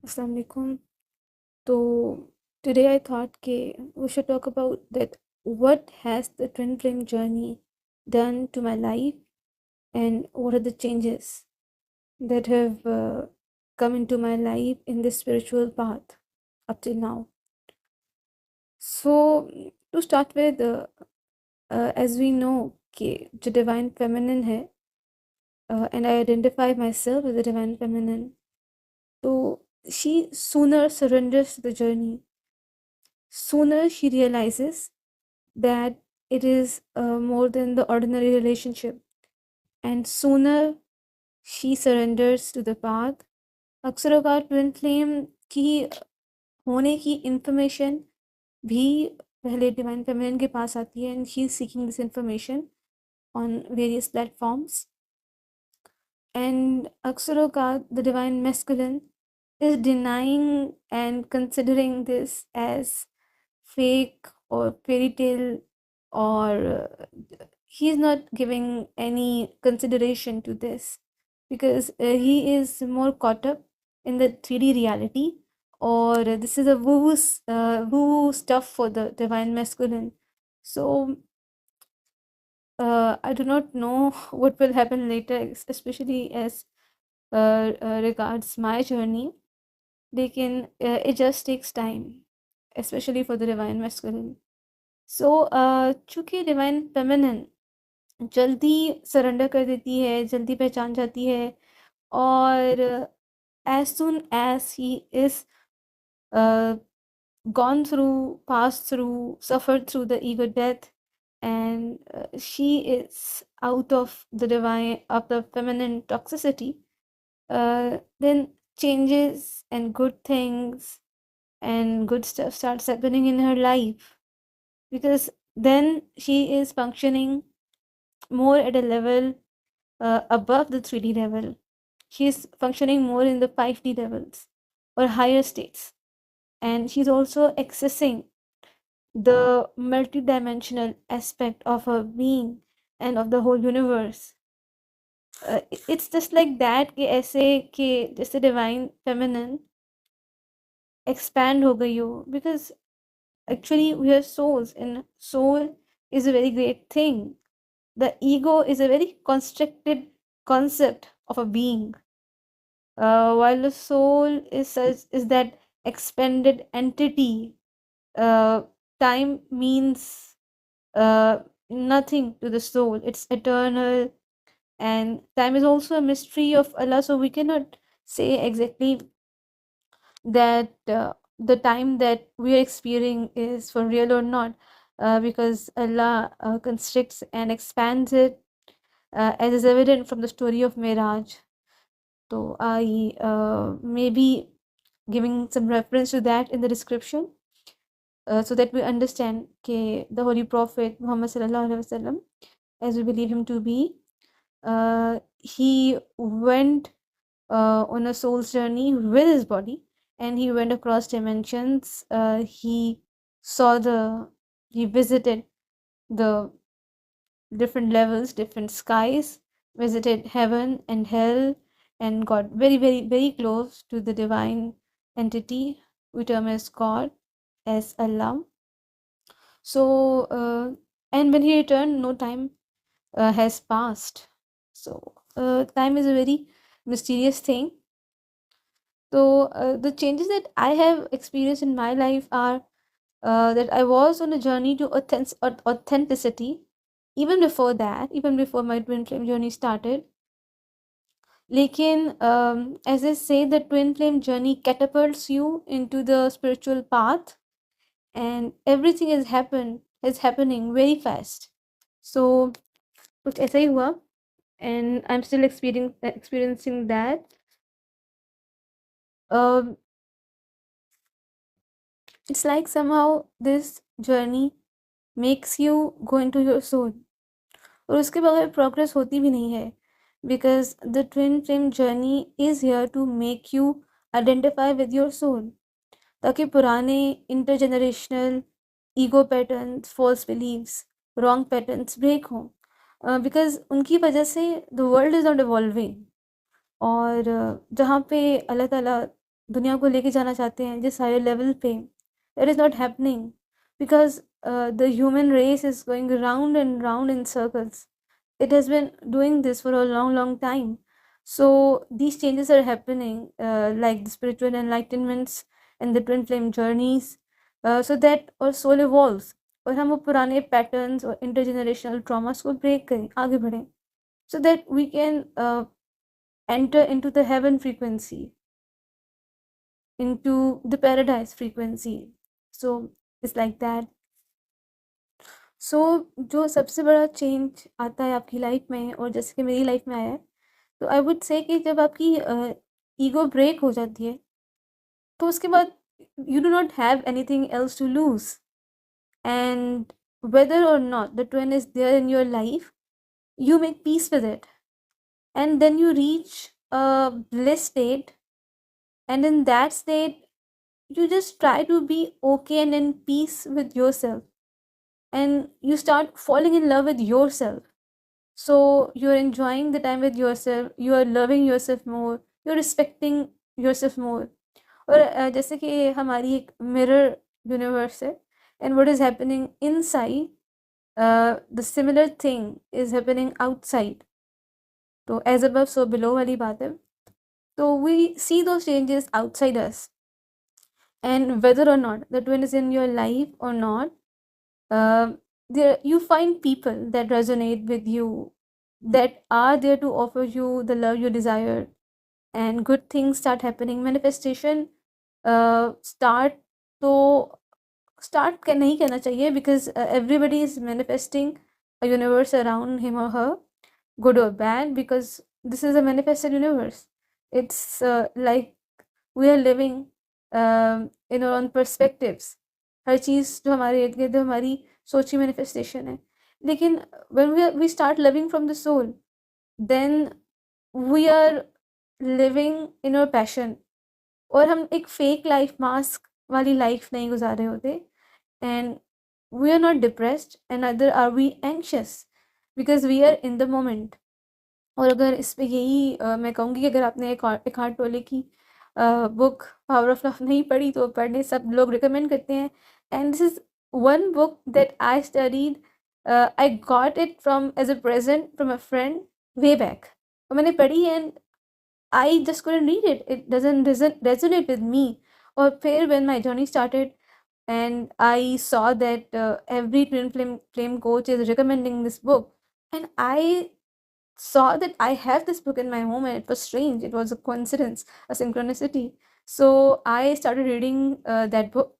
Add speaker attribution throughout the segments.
Speaker 1: Assalamu alaikum. So today I thought we should talk about that what has the twin flame journey done to my life and what are the changes that have come into my life in this spiritual path up till now. So to start with, as we know कि जो divine feminine है and I identify myself as a divine feminine, so she sooner surrenders to the journey, sooner she realizes that it is more than the ordinary relationship, and sooner she surrenders to the path. अक्सर औकात twin flame की होने की information भी पहले divine feminine के पास आती है and she is seeking this information on various platforms and अक्सर औकात the divine masculine is denying and considering this as fake or fairy tale, or he's not giving any consideration to this because he is more caught up in the 3D reality, or this is a woo stuff for the divine masculine. So I do not know what will happen later, especially as regards my journey. लेकिन it just takes time, especially for the divine masculine. So चूँकि divine feminine जल्दी surrender कर देती है, जल्दी पहचान जाती है, और as soon as he is gone through, passed through, suffered through the ego death, and she is out of the feminine toxicity, then changes and good things and good stuff starts happening in her life, because then she is functioning more at a level above the 3D level. She is functioning more in the 5D levels or higher states, and she's also accessing the multidimensional aspect of her being and of the whole universe. It's just like that कि ऐसे कि जैसे divine feminine expand हो गई हो, because actually we are souls and soul is a very great thing. The ego is a very constructed concept of a being, while the soul is that expanded entity. uh, Time means uh, nothing to the soul, it's eternal, and time is also a mystery of Allah, so we cannot say exactly that the time that we are experiencing is for real or not, because Allah constricts and expands it, as is evident from the story of Miraj. So I may be giving some reference to that in the description, so that we understand the Holy Prophet Muhammad sallallahu alaihi wasallam, as we believe him to be, he went on a soul's journey with his body, and he went across dimensions. He visited the different levels, different skies, visited heaven and hell, and got very, very, very close to the divine entity we term as God, as Allah. So, and when he returned, no time has passed. So, time is a very mysterious thing. So, the changes that I have experienced in my life are that I was on a journey to authenticity even before that, even before my twin flame journey started. Lekin, as I say, the twin flame journey catapults you into the spiritual path, and everything is happening very fast. So, कुछ ऐसा ही हुआ, and I'm still experiencing that. Um, it's like somehow this journey makes you go into your soul, और उसके बगैर progress होती भी नहीं है, because the twin flame journey is here to make you identify with your soul, ताकि पुराने intergenerational ego patterns, false beliefs, wrong patterns break हों, because उनकी वजह से the world is not evolving, और जहाँ पे अल्लाह ताला दुनिया को लेके जाना चाहते हैं जिस हायर लेवल पे, it is not happening because the human race is going round and round in circles. It has been doing this for a long, long time. So these changes are happening, like the spiritual enlightenments and the twin flame journeys, so that our soul evolves. और हम वो पुराने patterns और intergenerational traumas को break करें, आगे बढ़ें, so that we can enter into the heaven frequency, into the paradise frequency. So it's like that. सो जो सबसे बड़ा चेंज आता है आपकी लाइफ में, और जैसे कि मेरी लाइफ में आया है, तो आई वुड से कि जब आपकी ईगो ब्रेक हो जाती है, तो उसके बाद you do not have anything else to lose. And whether or not the twin is there in your life, you make peace with it, and then you reach a bliss state, and in that state you just try to be okay and in peace with yourself, and you start falling in love with yourself. So you're enjoying the time with yourself, you are loving yourself more, you're respecting yourself more. और जैसे कि हमारी एक mirror universe है, and what is happening inside, the similar thing is happening outside. तो as above so below वाली बात है. तो we see those changes outside us, and whether or not the twin is in your life or not, there you find people that resonate with you, that are there to offer you the love you desire, and good things start happening. Manifestation start, तो start नहीं कहना चाहिए, because everybody is manifesting a universe around him or her, good or bad, because this is a manifested universe. It's like we are living in our own perspectives. हर चीज़ जो हमारे इर्द गिर्द है, हमारी सोची मैनिफेस्टेशन है. लेकिन when we start living from the soul, then we are living in our passion. और हम एक फेक लाइफ, मास्क वाली लाइफ नहीं गुजार रहे होते. And we are not depressed and other are we anxious, because we are in the moment. और अगर इस पे यही मैं कहूँगी कि अगर आपने एक हार्ट टोले की बुक पावर ऑफ लव नहीं पढ़ी, तो पढ़ने सब लोग रिकमेंड करते हैं. And this is one book that I studied. I got it from as a present from a friend way back. और मैंने पढ़ी, and I just couldn't read it. It doesn't resonate with me. Or फिर when my journey started, and I saw that every twin flame coach is recommending this book, and I saw that I have this book in my home, and it was strange. It was a coincidence, a synchronicity. So I started reading that book,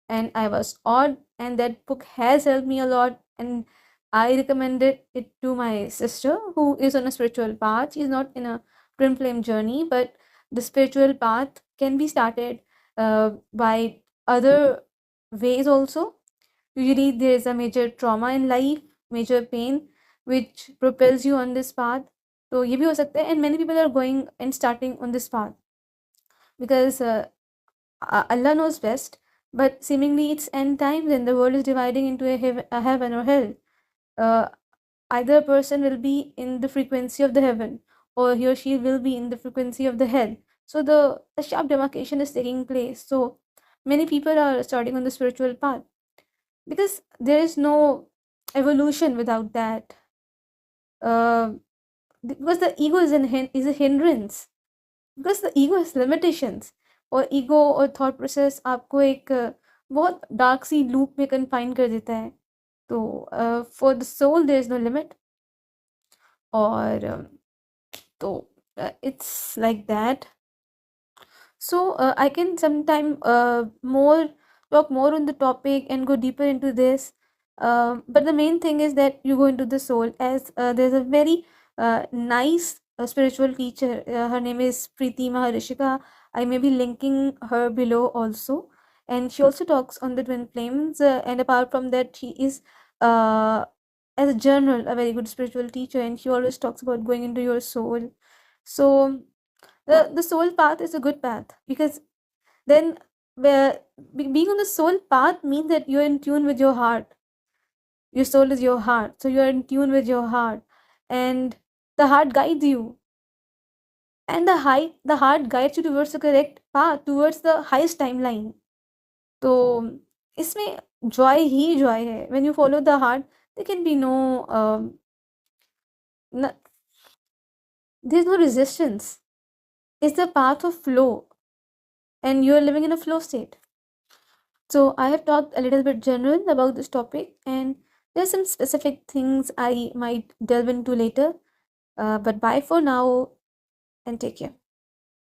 Speaker 1: and I was awed, and that book has helped me a lot. And I recommended it to my sister, who is on a spiritual path. She's not in a twin flame journey, but the spiritual path can be started by other ways also. Usually there is a major trauma in life, major pain, which propels you on this path. तो ये भी हो सकता है, and many people are going and starting on this path because Allah knows best. But seemingly it's end times, and the world is dividing into a heaven or hell. Either a person will be in the frequency of the heaven, or he or she will be in the frequency of the hell. So the sharp demarcation is taking place. So many people are starting on the spiritual path, because there is no evolution without that. Because the ego is a hindrance, because the ego has limitations. और ego और thought process आपको एक बहुत dark सी loop में confine कर देता है. तो for the soul there is no limit. और तो it's like that. So I can sometime more talk more on the topic and go deeper into this. But the main thing is that you go into the soul, as there's a very nice spiritual teacher. Her name is Preeti Maharishika. I may be linking her below also. And she also talks on the twin flames. And apart from that, she is as a general a very good spiritual teacher, and she always talks about going into your soul. So the soul path is a good path, because then being on the soul path means that you're in tune with your heart. Your soul is your heart, so you're in tune with your heart, and the heart guides you. and the heart guides you towards the correct path, towards the highest timeline. तो इसमें joy he Joy है. When you follow the heart, there can be no, there's no resistance. It's the path of flow, and you're living in a flow state. So I have talked a little bit general about this topic, and there's some specific things I might delve into later. But bye for now, and take care.